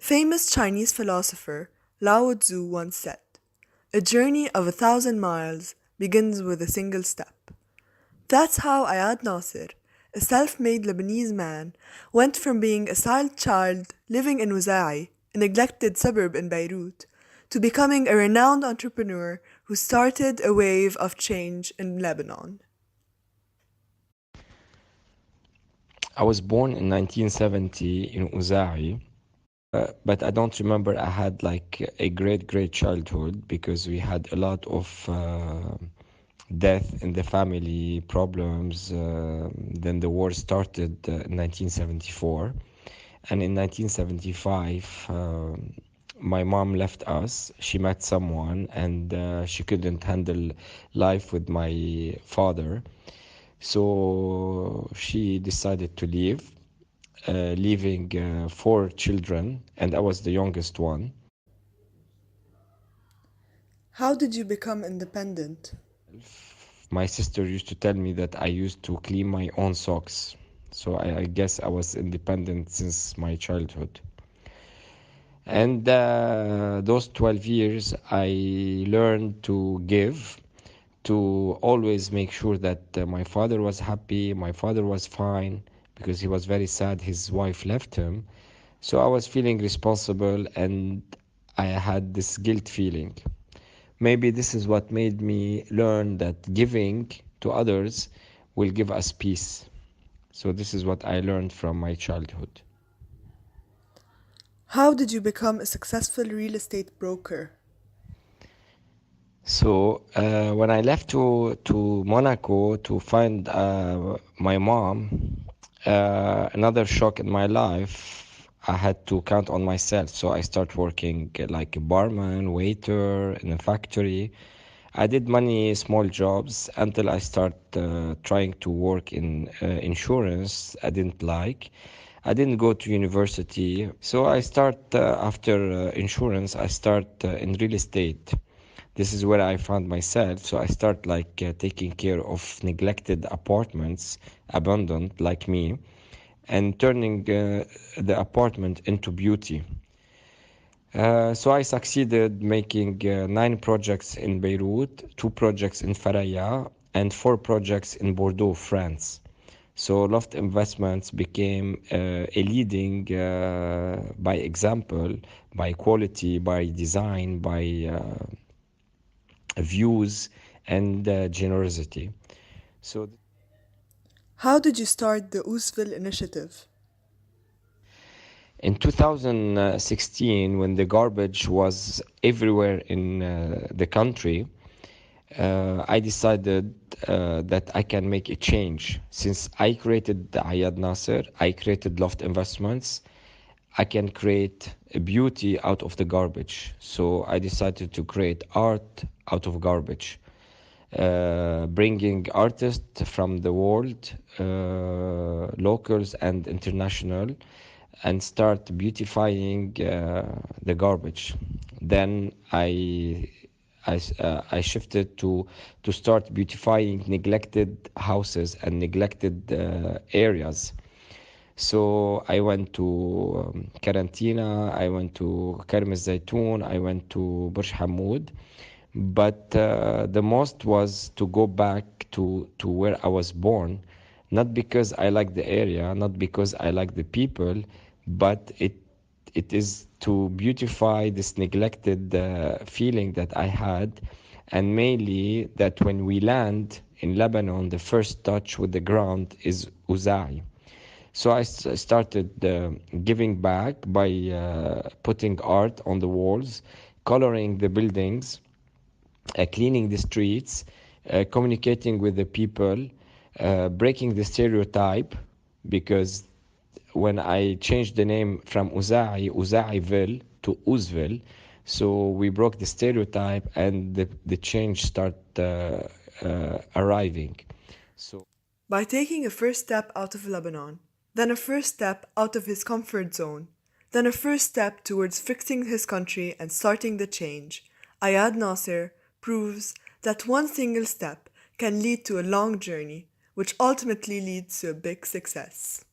Famous Chinese philosopher Lao Tzu once said, "A journey of 1,000 miles begins with a single step." That's how Ayad Nasser, a self-made Lebanese man, went from being a child living in Ouzai, a neglected suburb in Beirut, to becoming a renowned entrepreneur who started a wave of change in Lebanon. I was born in 1970 in Ouzai, but I don't remember I had like a great childhood because we had a lot of death in the family, problems. Then the war started in 1974, and in 1975, my mom left us. She met someone, and she couldn't handle life with my father. So she decided to leave, leaving four children, and I was the youngest one. How did you become independent? My sister used to tell me that I used to clean my own socks. So I guess I was independent since my childhood. And those 12 years, I learned to give, to always make sure that my father was happy, my father was fine, because he was very sad his wife left him. So I was feeling responsible and I had this guilt feeling. Maybe this is what made me learn that giving to others will give us peace. So this is what I learned from my childhood. How did you become a successful real estate broker? So when I left to Monaco to find my mom, another shock in my life, I had to count on myself. So I start working like a barman, waiter in a factory. I did many small jobs until I start trying to work in insurance. I didn't like. I didn't go to university, so I start after insurance. I start in real estate. This is where I found myself. So I start like taking care of neglected apartments, abandoned like me, and turning the apartment into beauty. So I succeeded making 9 projects in Beirut, 2 projects in Faraya, and 4 projects in Bordeaux, France. So Loft Investments became a leading by example, by quality, by design, by views, and generosity. So How did you start the Ouzville initiative? in 2016, when the garbage was everywhere in the country, I decided that I can make a change. Since I created the Ayad Nasser, I created Loft Investments, I can create a beauty out of the garbage. So I decided to create art out of garbage, bringing artists from the world, locals and international, and start beautifying the garbage. Then I shifted to start beautifying neglected houses and neglected areas. So I went to Karantina, I went to Karm Zaytun, I went to Burj Hamoud, but the most was to go back to where I was born, not because I like the area, not because I like the people, but it is to beautify this neglected feeling that I had, and mainly that when we land in Lebanon, the first touch with the ground is Ouzai. So I started giving back by putting art on the walls, coloring the buildings, cleaning the streets, communicating with the people, breaking the stereotype, because when I changed the name from Ouzaiville to Ouzville, so we broke the stereotype and the change start arriving. So. By taking a first step out of Lebanon, then a first step out of his comfort zone, then a first step towards fixing his country and starting the change, Ayad Nasser proves that one single step can lead to a long journey, which ultimately leads to a big success.